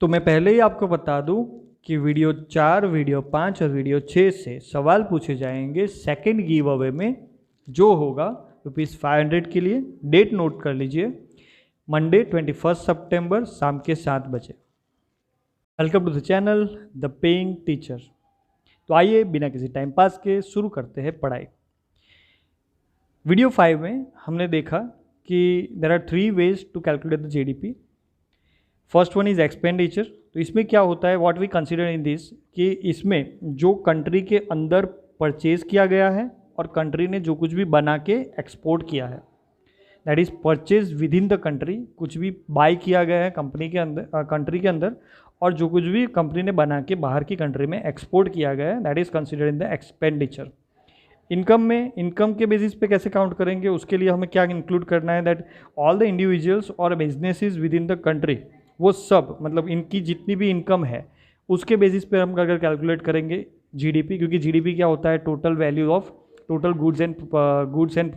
तो मैं पहले ही आपको बता दूं कि वीडियो 4, वीडियो 5 और वीडियो 6 से सवाल पूछे जाएंगे सेकंड गिव अवे में, जो होगा ₹500 के लिए। डेट नोट कर लीजिए, मंडे 21 सितंबर शाम के 7 बजे। Welcome to the channel the paying teacher. तो आइए बिना किसी टाइम पास के शुरू करते हैं पढ़ाई। वीडियो 5 में हमने देखा कि there are 3 ways to calculate the GDP. First one is expenditure. तो इसमें क्या होता है, what we consider in this, कि इसमें जो कंट्री के अंदर परचेज किया गया है और कंट्री ने जो कुछ भी बना के एक्सपोर्ट किया है, that is purchase with in the country. कुछ भी बाय किया गया है कंपनी के अंदर, कंट्री के अंदर, और जो कुछ भी कंपनी ने बना के बाहर की कंट्री में एक्सपोर्ट किया गया है, that is considered in the expenditure. Income में, इनकम के बेसिस पे कैसे काउंट करेंगे, उसके लिए हमें क्या इंक्लूड करना है, दैट ऑल द इंडिविजुअल्स और businesses with in the country, वो सब मतलब इनकी जितनी भी इनकम है उसके बेसिस पे हम अगर कैलकुलेट करेंगे जीडीपी, क्योंकि जीडीपी क्या होता है, total value of total goods and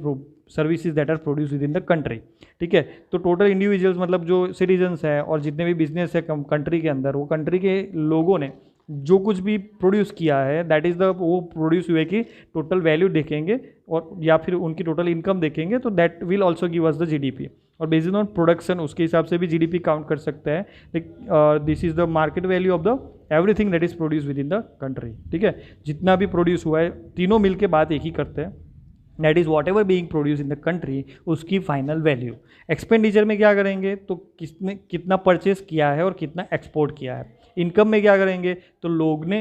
services that are produce within the country. ठीक है, तो टोटल इंडिविजुअल्स मतलब जो सिटीजन्स हैं और जितने भी बिजनेस है कंट्री के अंदर, वो कंट्री के लोगों ने जो कुछ भी प्रोड्यूस किया है, दैट इज़ द, वो प्रोड्यूस हुए की टोटल वैल्यू देखेंगे और या फिर उनकी टोटल इनकम देखेंगे, तो that will also give us the GDP. और बेस्ड ऑन प्रोडक्शन उसके हिसाब से भी जीडीपी काउंट कर सकते हैं। This is the market value of the everything that is produce within the country. ठीक है, जितना भी प्रोड्यूस हुआ है, तीनों मिल के बात एक ही करते हैं, that is what ever being produce in the country, उसकी फाइनल वैल्यू। एक्सपेंडिचर में क्या करेंगे, तो किसने कितना परचेस किया है और कितना एक्सपोर्ट किया है। इनकम में क्या करेंगे, तो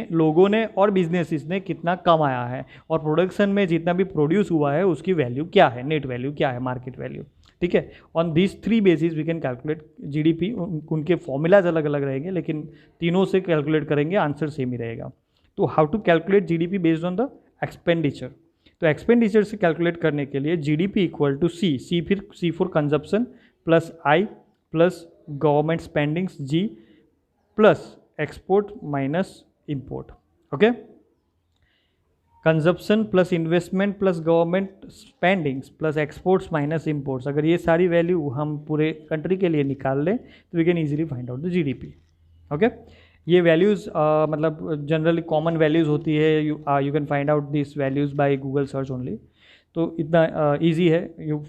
लोगों ने और बिजनेसेस ने कितना कमाया है, और प्रोडक्शन में जितना भी प्रोड्यूस हुआ है उसकी वैल्यू क्या है, नेट वैल्यू क्या है, मार्केट वैल्यू। ठीक है, on this 3 basis we can calculate GDP. उनके फॉर्मूलाज अलग अलग रहेंगे, लेकिन तीनों से कैलकुलेट करेंगे, आंसर सेम ही रहेगा। तो how to calculate GDP based on the expenditure. तो एक्सपेंडिचर से कैलकुलेट करने के लिए जीडीपी इक्वल टू सी, फिर C for consumption plus I plus government spendings G plus export minus import. Okay, consumption plus investment plus government spendings plus exports minus imports. अगर ये सारी value हम पूरे कंट्री के लिए निकाल लें तो we can easily find out the GDP. Okay, ये वैल्यूज़ मतलब जनरली कॉमन वैल्यूज़ होती है, you can find out this values by Google search only. तो इतना ईजी है, you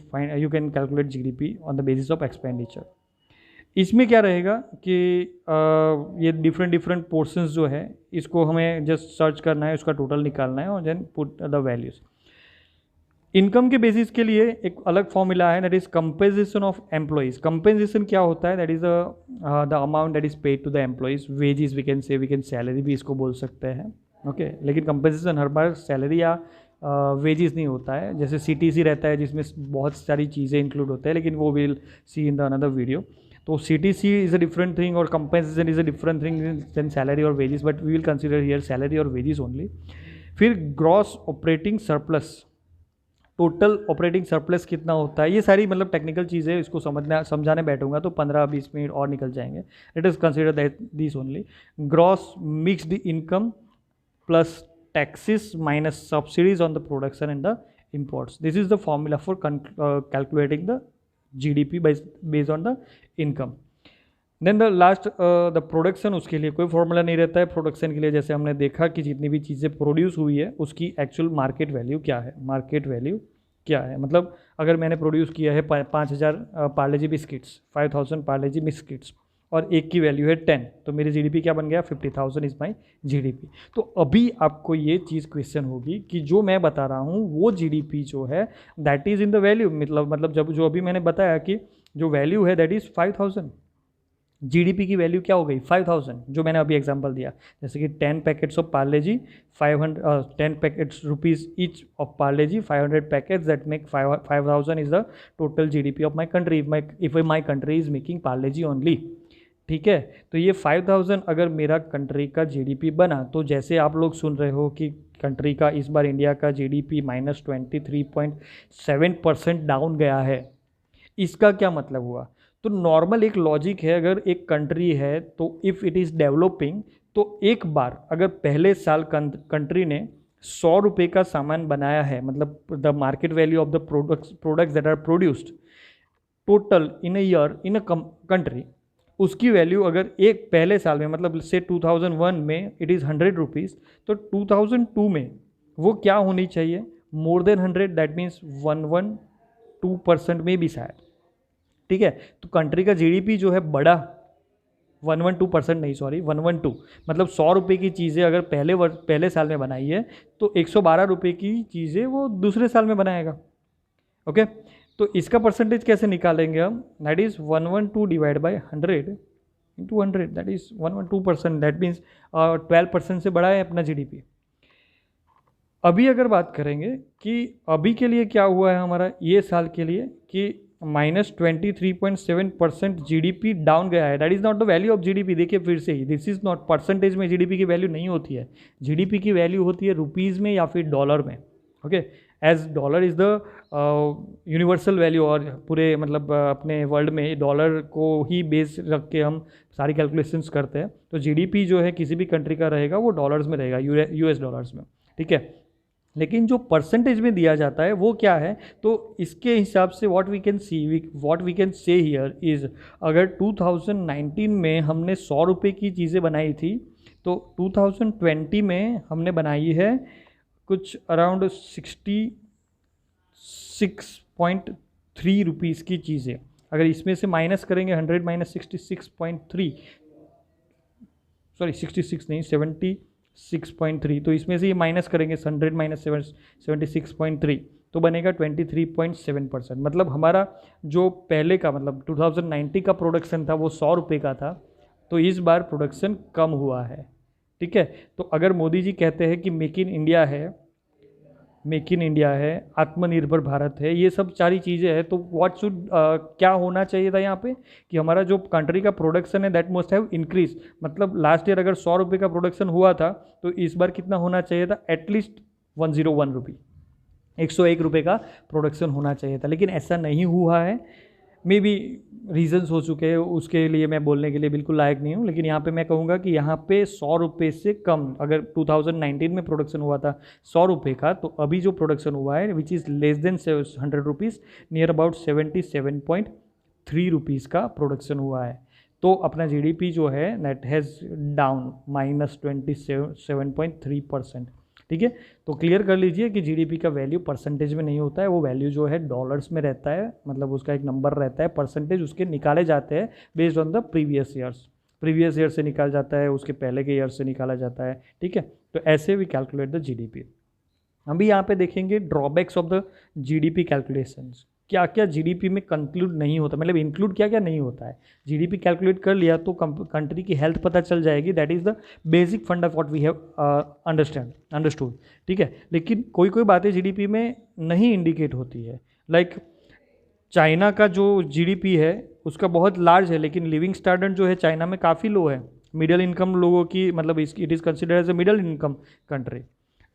can calculate GDP on the basis of expenditure. इसमें क्या रहेगा कि ये डिफरेंट पोर्शंस जो है, इसको हमें जस्ट सर्च करना है, उसका टोटल निकालना है और then put the values. Income के बेसिस के लिए एक अलग फॉर्मूला है, that is compensation of employees. Compensation क्या होता है, that is the amount that is paid to the employees, wages we can salary भी इसको बोल सकते हैं। ओके, लेकिन कंपेंसेशन हर बार सैलरी या वेजेस नहीं होता है, जैसे सीटीसी रहता है जिसमें बहुत सारी चीज़ें इंक्लूड होते हैं, लेकिन वो will see in the another video. तो CTC is a different thing और compensation is a different thing then salary और wages, but we will consider here salary और वेजेस ओनली। फिर gross operating surplus, total operating surplus कितना होता है, ये सारी मतलब टेक्निकल चीज़ें, इसको समझाने बैठूंगा तो 15-20 मिनट और निकल जाएंगे। Let us consider that this only. Gross mixed income plus taxes minus subsidies on the production and the imports. This is the formula for calculating the GDP based on the income. Then the last the production, उसके लिए कोई formula नहीं रहता है। Production के लिए जैसे हमने देखा कि जितनी भी चीज़ें प्रोड्यूस हुई है उसकी एक्चुअल मार्केट वैल्यू क्या है, मार्केट वैल्यू क्या है, मतलब अगर मैंने प्रोड्यूस किया है 5000 पार्ले-जी बिस्किट्स, 5000 पार्ले-जी बिस्किट्स और एक की वैल्यू है 10, तो मेरी जीडीपी क्या बन गया, 50,000 इज माई जीडीपी। तो अभी आपको ये चीज़ क्वेश्चन होगी कि जो मैं बता रहा हूँ वो जीडीपी जो है that is in the value, मतलब जब जो अभी मैंने बताया कि जो वैल्यू है दैट इज़ 5000, जीडीपी की वैल्यू क्या हो गई 5000, जो मैंने अभी एग्जांपल दिया, जैसे कि 10 packets of Parle G 10 packets rupees each of Parle G, 500 packets that make 5000 is the total GDP of my country if my country is making Parle G only. ठीक है, तो ये 5000 अगर मेरा कंट्री का जीडीपी बना, तो जैसे आप लोग सुन रहे हो कि कंट्री का इस बार इंडिया का जीडीपी -23.7% डाउन गया है, इसका क्या मतलब हुआ। तो नॉर्मल एक लॉजिक है, अगर एक कंट्री है तो इफ़ इट इज़ डेवलपिंग, तो एक बार अगर पहले साल कंट्री ने ₹100 का सामान बनाया है, मतलब the market value of the products that are produced total in a year in a country, उसकी वैल्यू अगर एक पहले साल में, मतलब से 2001 में इट इज़ ₹100, तो 2002 में वो क्या होनी चाहिए, मोर देन 100, दैट मीन्स 112% में भी शायद। ठीक है, तो कंट्री का जीडीपी जो है बड़ा 112% नहीं, सॉरी 112, मतलब ₹100 की चीज़ें अगर पहले साल में बनाई है तो ₹112 की चीज़ें वो दूसरे साल में बनाएगा। ओके, तो इसका परसेंटेज कैसे निकालेंगे हम, that is 112 divide by 100 into 100, that is 112%, that means 12% से बड़ा है अपना जीडीपी। अभी अगर बात करेंगे कि अभी के लिए क्या हुआ है हमारा ये साल के लिए, कि -23.7% जीडीपी डाउन गया है, that is not the value of GDP. देखिए फिर से ही, दिस इज़ नॉट परसेंटेज में जीडीपी की वैल्यू नहीं होती है, जीडीपी की वैल्यू होती है रुपीज़ में या फिर डॉलर में। Okay, as dollar is the universal value, और पूरे मतलब अपने वर्ल्ड में डॉलर को ही बेस रख के हम सारी कैलकुलेशंस करते हैं। तो जीडीपी जो है किसी भी कंट्री का रहेगा वो डॉलर्स में रहेगा, यूएस डॉलर्स में। ठीक है, लेकिन जो परसेंटेज में दिया जाता है वो क्या है, तो इसके हिसाब से what we can say here is, अगर 2019 में हमने ₹100 की चीज़ें बनाई थी, तो 2020 में हमने बनाई है कुछ अराउंड 66.3 रुपीज़ की चीज़ें। अगर इसमें से माइनस करेंगे 100 माइनस 66.3, सॉरी 66 नहीं 76.3, तो इसमें से ये माइनस करेंगे 100 माइनस 76.3, तो बनेगा 23.7%। मतलब हमारा जो पहले का, मतलब 2090 का प्रोडक्शन था वो ₹100 का था, तो इस बार प्रोडक्शन कम हुआ है। ठीक है, तो अगर मोदी जी कहते हैं कि मेक इन इंडिया है, आत्मनिर्भर भारत है, ये सब सारी चीज़ें हैं, तो क्या होना चाहिए था यहाँ पे, कि हमारा जो कंट्री का प्रोडक्शन है दैट मस्ट हैव इंक्रीज। मतलब लास्ट ईयर अगर ₹100 का प्रोडक्शन हुआ था, तो इस बार कितना होना चाहिए था, एटलीस्ट 101 रुपी, ₹101 का प्रोडक्शन होना चाहिए था, लेकिन ऐसा नहीं हुआ है। मे बी रीजंस हो चुके हैं, उसके लिए मैं बोलने के लिए बिल्कुल लायक नहीं हूँ, लेकिन यहाँ पे मैं कहूँगा कि यहाँ पे ₹100 से कम, अगर 2019 में प्रोडक्शन हुआ था ₹100 का, तो अभी जो प्रोडक्शन हुआ है which is less than ₹100, near about 77.3 rupees का प्रोडक्शन हुआ है। तो अपना जीडीपी जो है दैट हैज़ डाउन -27.3%। ठीक है, तो क्लियर कर लीजिए कि जीडीपी का वैल्यू परसेंटेज में नहीं होता है, वो वैल्यू जो है डॉलर्स में रहता है, मतलब उसका एक नंबर रहता है, परसेंटेज उसके निकाले जाते हैं based on the previous year से निकाला जाता है, उसके पहले के ईयर से निकाला जाता है। ठीक है, तो ऐसे वी कैलकुलेट द जीडीपी। अभी यहाँ पे देखेंगे drawbacks of the GDP calculations, क्या क्या जीडीपी में कंक्लूड नहीं होता, मतलब इंक्लूड क्या क्या नहीं होता है। जीडीपी कैलकुलेट कर लिया तो कंट्री की हेल्थ पता चल जाएगी, that is the basic fund of what we have understood. ठीक है, लेकिन कोई कोई बातें जीडीपी में नहीं इंडिकेट होती है, लाइक चाइना का जो जीडीपी है उसका बहुत लार्ज है, लेकिन लिविंग स्टैंडर्ड जो है चाइना में काफ़ी लो है, मिडिल इनकम लोगों की, मतलब it is considered as a middle income country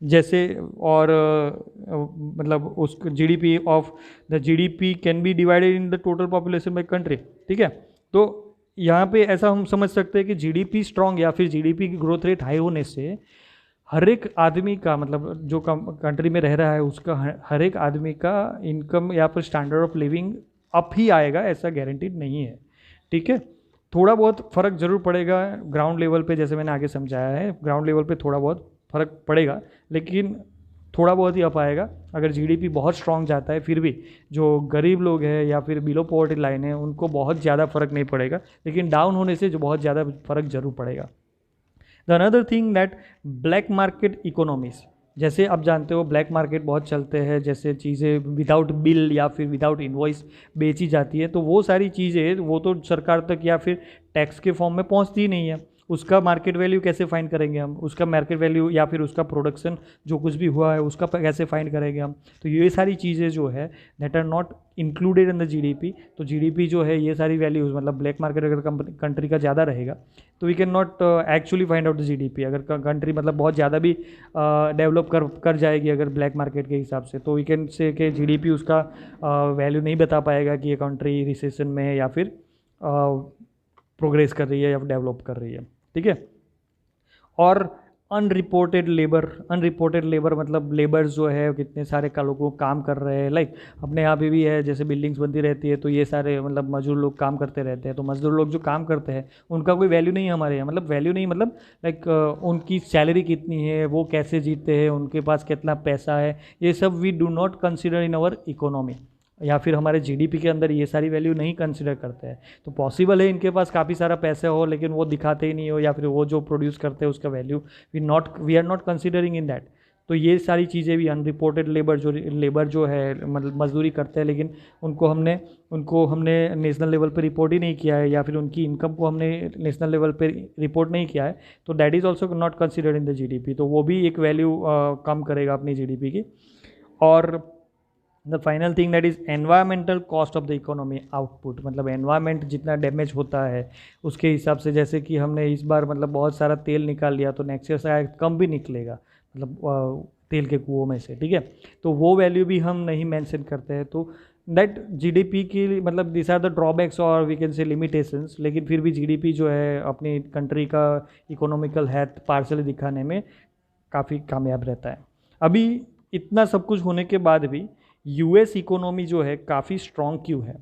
जैसे। और मतलब उस GDP can be divided in the total population by country. ठीक है, तो यहाँ पे ऐसा हम समझ सकते हैं कि जीडीपी स्ट्रांग या फिर जीडीपी की ग्रोथ रेट हाई होने से हर एक आदमी का, मतलब जो कंट्री में रह रहा है उसका हर एक आदमी का इनकम या फिर स्टैंडर्ड ऑफ लिविंग अप ही आएगा, ऐसा गारंटीड नहीं है। ठीक है, थोड़ा बहुत फ़र्क जरूर पड़ेगा ग्राउंड लेवल पे, जैसे मैंने आगे समझाया है, ग्राउंड लेवल पे थोड़ा बहुत फ़र्क पड़ेगा, लेकिन थोड़ा बहुत ही अप आएगा। अगर जीडीपी बहुत स्ट्रांग जाता है फिर भी जो गरीब लोग हैं या फिर बिलो पॉवर्टी लाइन है उनको बहुत ज़्यादा फ़र्क नहीं पड़ेगा, लेकिन डाउन होने से जो बहुत ज़्यादा फ़र्क जरूर पड़ेगा। The another thing that black market economies, जैसे आप जानते हो ब्लैक मार्केट बहुत चलते हैं, जैसे चीज़ें विदाउट बिल या फिर विदाउट इनवॉइस बेची जाती है, तो वो सारी चीज़ें वो तो सरकार तक या फिर टैक्स के फॉर्म में पहुंचती ही नहीं है, उसका मार्केट वैल्यू कैसे फाइंड करेंगे हम, उसका मार्केट वैल्यू या फिर उसका प्रोडक्शन जो कुछ भी हुआ है उसका कैसे फाइंड करेंगे हम। तो ये सारी चीज़ें जो है that are not included in the GDP. तो जीडीपी जो है ये सारी वैल्यूज़, मतलब ब्लैक मार्केट अगर कंट्री का ज़्यादा रहेगा तो we can not actually find out the GDP. अगर कंट्री मतलब बहुत ज़्यादा भी डेवलप कर जाएगी अगर ब्लैक मार्केट के हिसाब से, तो वी कैन से कि जीडीपी उसका वैल्यू नहीं बता पाएगा कि ये कंट्री रिसेशन में है या फिर प्रोग्रेस कर रही है या डेवलप कर रही है। ठीक है, और अनरिपोर्टेड लेबर मतलब लेबर्स जो है कितने सारे का लोगों काम कर रहे हैं, लाइक अपने यहाँ पे भी है, जैसे बिल्डिंग्स बनती रहती है तो ये सारे मतलब मजदूर लोग काम करते रहते हैं, तो मजदूर लोग जो काम करते हैं उनका कोई वैल्यू नहीं है हमारे यहाँ, मतलब वैल्यू नहीं मतलब लाइक उनकी सैलरी कितनी है, वो कैसे जीते हैं, उनके पास कितना पैसा है, ये सब we do not consider in our economy, या फिर हमारे जीडीपी के अंदर ये सारी वैल्यू नहीं कंसिडर करते हैं। तो पॉसिबल है इनके पास काफ़ी सारा पैसे हो लेकिन वो दिखाते ही नहीं हो, या फिर वो जो प्रोड्यूस करते हैं उसका value we are not considering in that. तो ये सारी चीज़ें भी अनरिपोर्टेड लेबर जो है मतलब मजदूरी करते हैं लेकिन उनको हमने नेशनल लेवल पे रिपोर्ट ही नहीं किया है, या फिर उनकी इनकम को हमने नेशनल लेवल पे रिपोर्ट नहीं किया है, तो that is also not considered in the GDP, तो वो भी एक वैल्यू कम करेगा अपनी जीडीपी की। और the final thing that is environmental cost of the economy output, मतलब एनवायरमेंट जितना डैमेज होता है उसके हिसाब से, जैसे कि हमने इस बार मतलब बहुत सारा तेल निकाल लिया तो नेक्स्ट ईयर शायद कम भी निकलेगा, मतलब तेल के कुओं में से, ठीक है, तो वो वैल्यू भी हम नहीं मेंशन करते हैं। तो दैट जीडीपी की मतलब दिस आर द ड्रॉबैक्स और वी कैन से लिमिटेशंस, लेकिन फिर भी जीडीपी जो है अपनी कंट्री का इकोनॉमिकल हेल्थ पार्शली दिखाने में काफ़ी कामयाब रहता है। अभी इतना सब कुछ होने के बाद भी यूएस इकोनॉमी जो है काफ़ी स्ट्रॉन्ग क्यों है,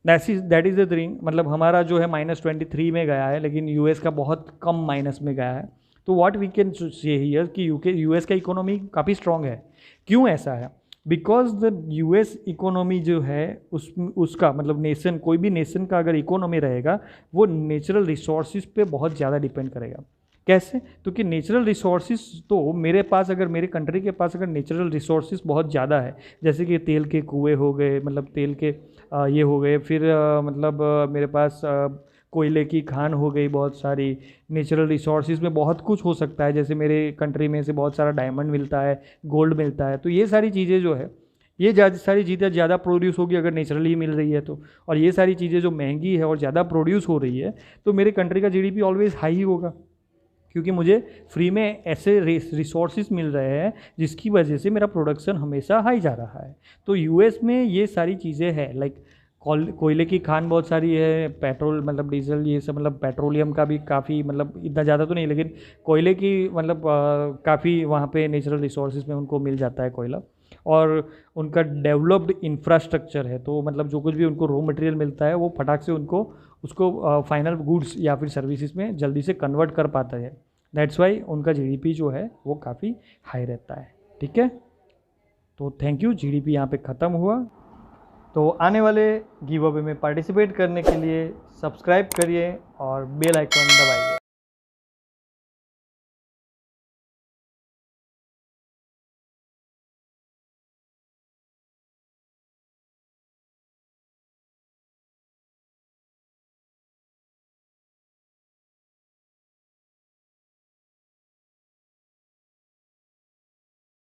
दैट इज़ द थिंग, मतलब हमारा जो है -23 में गया है लेकिन यूएस का बहुत कम माइनस में गया है। तो what we can say here कि यूएस का इकोनॉमी काफ़ी स्ट्रॉन्ग है। क्यों ऐसा है? बिकॉज द यूएस इकोनॉमी जो है उसका मतलब नेशन, कोई भी नेशन का अगर इकोनॉमी रहेगा वो नेचुरल रिसोर्सेज पे बहुत ज़्यादा डिपेंड करेगा। कैसे? क्योंकि नेचुरल रिसोर्सेज तो मेरे पास, अगर मेरे कंट्री के पास अगर नेचुरल रिसोर्सेज बहुत ज़्यादा है, जैसे कि तेल के कुएँ हो गए, मतलब तेल के ये हो गए, फिर मतलब मेरे पास कोयले की खान हो गई, बहुत सारी नेचुरल रिसोर्सेज में बहुत कुछ हो सकता है, जैसे मेरे कंट्री में से बहुत सारा डायमंड मिलता है, गोल्ड मिलता है, तो ये सारी चीज़ें जो है ये सारी चीज़ें ज़्यादा प्रोड्यूस होगी अगर नेचुरली मिल रही है तो, और ये सारी चीज़ें जो महंगी है और ज़्यादा प्रोड्यूस हो रही है तो मेरे कंट्री का जीडीपी ऑलवेज हाई ही होगा, क्योंकि मुझे फ्री में ऐसे रिसोर्सेज मिल रहे हैं जिसकी वजह से मेरा प्रोडक्शन हमेशा हाई जा रहा है। तो यूएस में ये सारी चीज़ें हैं, लाइक कोयले की खान बहुत सारी है, पेट्रोल मतलब डीजल ये सब, मतलब पेट्रोलियम का भी काफ़ी, मतलब इतना ज़्यादा तो नहीं लेकिन कोयले की मतलब काफ़ी वहाँ पे नेचुरल रिसोर्सेज में उनको मिल जाता है कोयला, और उनका डेवलप्ड इंफ्रास्ट्रक्चर है, तो मतलब जो कुछ भी उनको रॉ मटेरियल मिलता है वो फटाक से उसको फाइनल गुड्स या फिर सर्विसेज में जल्दी से कन्वर्ट कर पाता है। दैट्स वाई उनका जीडीपी जो है वो काफ़ी हाई रहता है, ठीक है। तो थैंक यू, जीडीपी यहाँ पे ख़त्म हुआ। तो आने वाले गिव अवे में पार्टिसिपेट करने के लिए सब्सक्राइब करिए और बेल आइकन दबाइए।